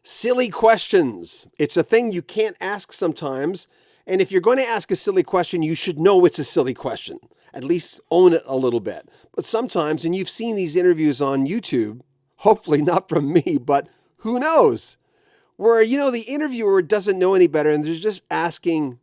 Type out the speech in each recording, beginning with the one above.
Silly questions. It's a thing you can't ask sometimes. And if you're going to ask a silly question, you should know it's a silly question. At least own it a little bit. But sometimes, and you've seen these interviews on YouTube, hopefully not from me, but who knows? Where, the interviewer doesn't know any better and they're just asking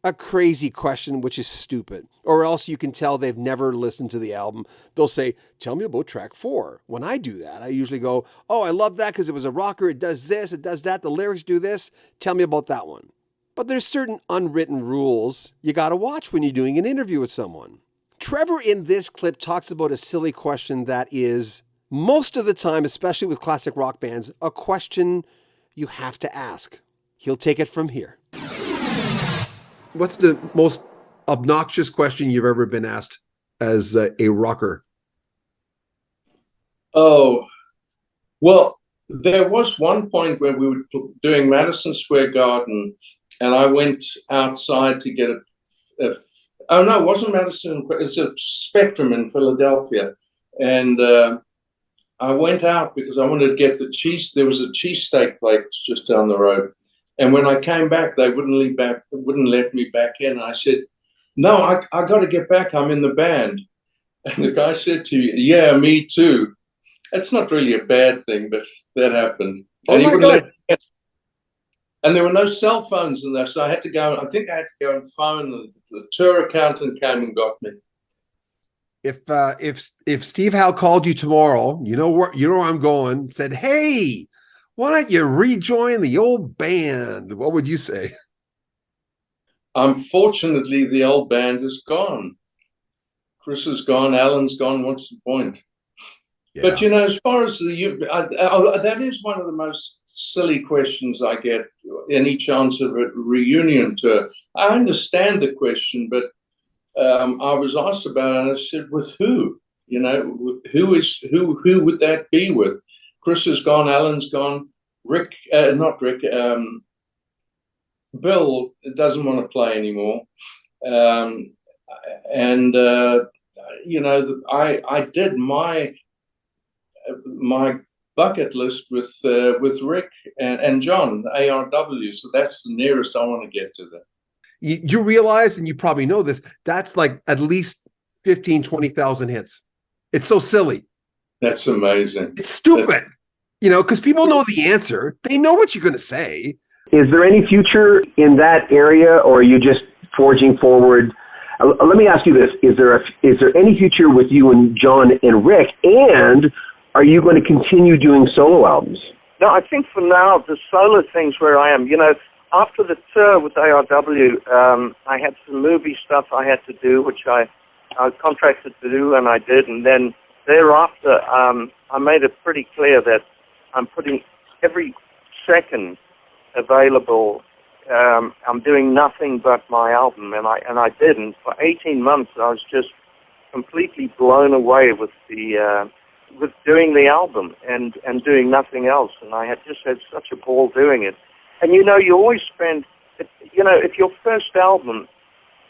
a crazy question, which is stupid. Or else you can tell they've never listened to the album. They'll say, tell me about track 4. When I do that, I usually go, oh, I love that because it was a rocker. It does this, it does that. The lyrics do this. Tell me about that one. But there's certain unwritten rules you got to watch when you're doing an interview with someone. Trevor in this clip talks about a silly question that is, most of the time, especially with classic rock bands, a question you have to ask. He'll take it from here. What's the most obnoxious question you've ever been asked as a rocker? Oh, well, there was one point where we were doing Madison Square Garden, and I went outside to get oh no, it wasn't Madison, it's a Spectrum in Philadelphia. And I went out because I wanted to get the cheese. There was a cheesesteak place just down the road. And when I came back, they wouldn't let me back in. I said, no, I got to get back. I'm in the band. And the guy said to me, yeah, me too. It's not really a bad thing, but that happened. And he wouldn't let me in. And there were no cell phones in there, so I had to go. I think I had to go and phone the tour accountant came and got me. If Steve Howe called you tomorrow, you know where I'm going, said, hey, why don't you rejoin the old band? What would you say? Unfortunately, the old band is gone. Chris is gone. Alan's gone. What's the point? Yeah. But, as far as that is one of the most silly questions I get any chance of a reunion tour. I understand the question, but I was asked about it and I said, with who? Who would that be with? Chris is gone, Alan's gone, not Rick, Bill doesn't want to play anymore. I did my bucket list with Rick and John, ARW, so that's the nearest I want to get to that. You realize, and you probably know this, that's like at least 15, 20,000 hits. It's so silly. That's amazing. It's stupid, because people know the answer. They know what you're going to say. Is there any future in that area, or are you just forging forward? Let me ask you this. Is there any future with you and John and Rick, and are you going to continue doing solo albums? No, I think for now, the solo thing's where I am. After the tour with ARW, I had some movie stuff I had to do, which I was contracted to do, and I did. And then thereafter, I made it pretty clear that I'm putting every second available. I'm doing nothing but my album, and I did. And for 18 months, I was just completely blown away with with doing the album and doing nothing else. And I had just had such a ball doing it. And you always spend, if your first album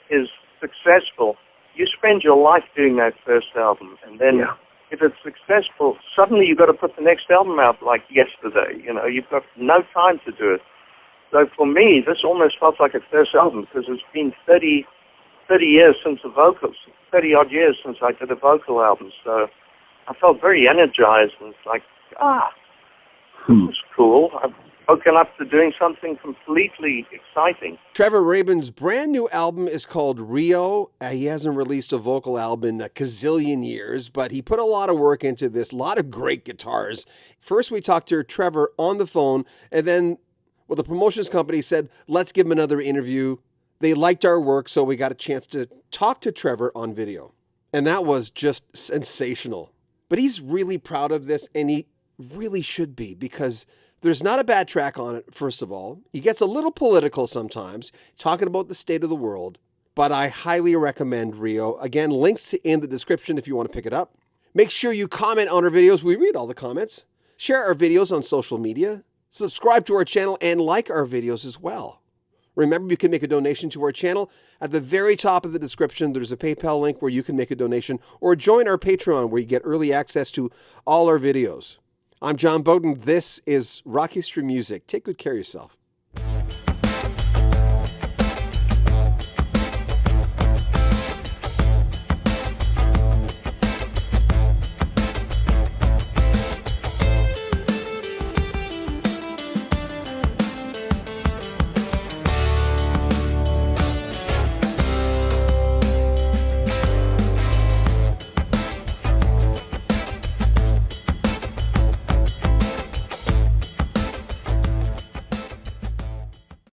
is successful, you spend your life doing that first album. And then if it's successful, suddenly you've got to put the next album out like yesterday. You've got no time to do it. So for me, this almost felt like a first album because it's been 30 years since 30-odd years since I did a vocal album. So I felt very energized, and it's like, this is cool. I've woken up to doing something completely exciting. Trevor Rabin's brand new album is called Rio. He hasn't released a vocal album in a gazillion years, but he put a lot of work into this, a lot of great guitars. First, we talked to Trevor on the phone, and then the promotions company said, let's give him another interview. They liked our work, so we got a chance to talk to Trevor on video. And that was just sensational. But he's really proud of this, and he really should be, because there's not a bad track on it, first of all. He gets a little political sometimes, talking about the state of the world, but I highly recommend Rio. Again, links in the description if you want to pick it up. Make sure you comment on our videos. We read all the comments. Share our videos on social media. Subscribe to our channel and like our videos as well. Remember, you can make a donation to our channel. At the very top of the description, there's a PayPal link where you can make a donation, or join our Patreon where you get early access to all our videos. I'm John Bowden. This is Rock History Music. Take good care of yourself.